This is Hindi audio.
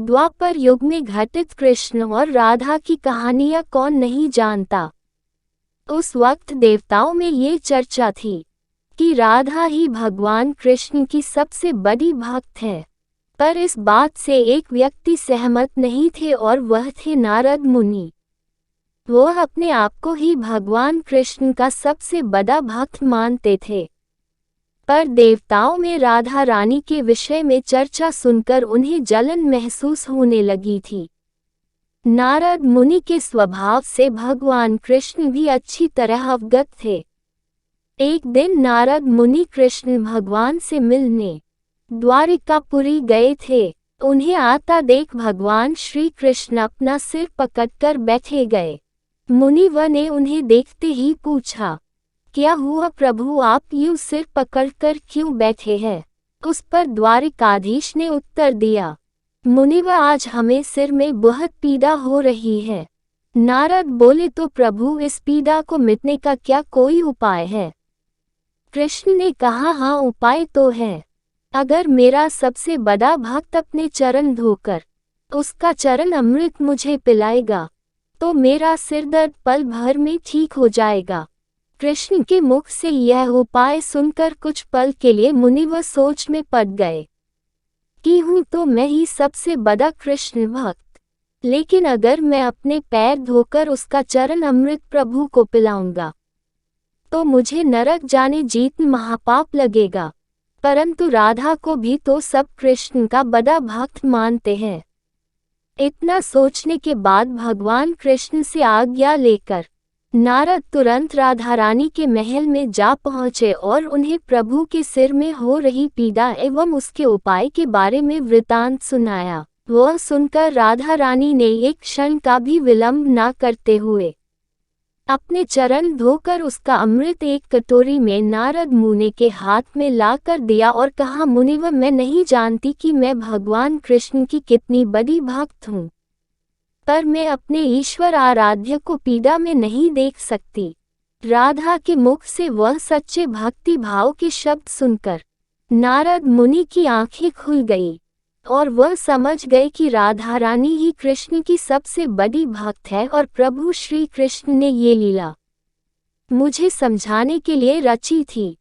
द्वापर युग में घटित कृष्ण और राधा की कहानियां कौन नहीं जानता। उस वक्त देवताओं में ये चर्चा थी कि राधा ही भगवान कृष्ण की सबसे बड़ी भक्त है। पर इस बात से एक व्यक्ति सहमत नहीं थे और वह थे नारद मुनि। वो अपने आप को ही भगवान कृष्ण का सबसे बड़ा भक्त मानते थे। पर देवताओं में राधा रानी के विषय में चर्चा सुनकर उन्हें जलन महसूस होने लगी थी। नारद मुनि के स्वभाव से भगवान कृष्ण भी अच्छी तरह अवगत थे। एक दिन नारद मुनि कृष्ण भगवान से मिलने द्वारिकापुरी गए थे। उन्हें आता देख भगवान श्री कृष्ण अपना सिर पकड़कर बैठे गए। मुनिवर ने उन्हें देखते ही पूछा, क्या हुआ प्रभु, आप यूं सिर पकड़कर क्यों बैठे हैं? उस पर द्वारिकाधीश ने उत्तर दिया, मुनिवर आज हमें सिर में बहुत पीड़ा हो रही है। नारद बोले, तो प्रभु इस पीड़ा को मिटने का क्या कोई उपाय है? कृष्ण ने कहा, हाँ उपाय तो है। अगर मेरा सबसे बड़ा भक्त अपने चरण धोकर उसका चरण अमृत मुझे पिलाएगा तो मेरा सिर दर्द पल भर में ठीक हो जाएगा। कृष्ण के मुख से यह उपाय सुनकर कुछ पल के लिए मुनिवर सोच में पड़ गए कि हूँ तो मैं ही सबसे बड़ा कृष्ण भक्त, लेकिन अगर मैं अपने पैर धोकर उसका चरण अमृत प्रभु को पिलाऊंगा तो मुझे नरक जाने जीत महापाप लगेगा। परंतु राधा को भी तो सब कृष्ण का बड़ा भक्त मानते हैं। इतना सोचने के बाद भगवान कृष्ण से आज्ञा लेकर नारद तुरंत राधा रानी के महल में जा पहुँचे और उन्हें प्रभु के सिर में हो रही पीड़ा एवं उसके उपाय के बारे में वृतांत सुनाया। वह सुनकर राधा रानी ने एक क्षण का भी विलंब न करते हुए अपने चरण धोकर उसका अमृत एक कटोरी में नारद मुनि के हाथ में लाकर दिया और कहा, मुनिवर मैं नहीं जानती कि मैं भगवान कृष्ण की कितनी बड़ी भक्त हूँ, पर मैं अपने ईश्वर आराध्य को पीड़ा में नहीं देख सकती। राधा के मुख से वह सच्चे भक्ति भाव के शब्द सुनकर नारद मुनि की आंखें खुल गई और वह समझ गए कि राधा रानी ही कृष्ण की सबसे बड़ी भक्त है और प्रभु श्री कृष्ण ने ये लीला मुझे समझाने के लिए रची थी।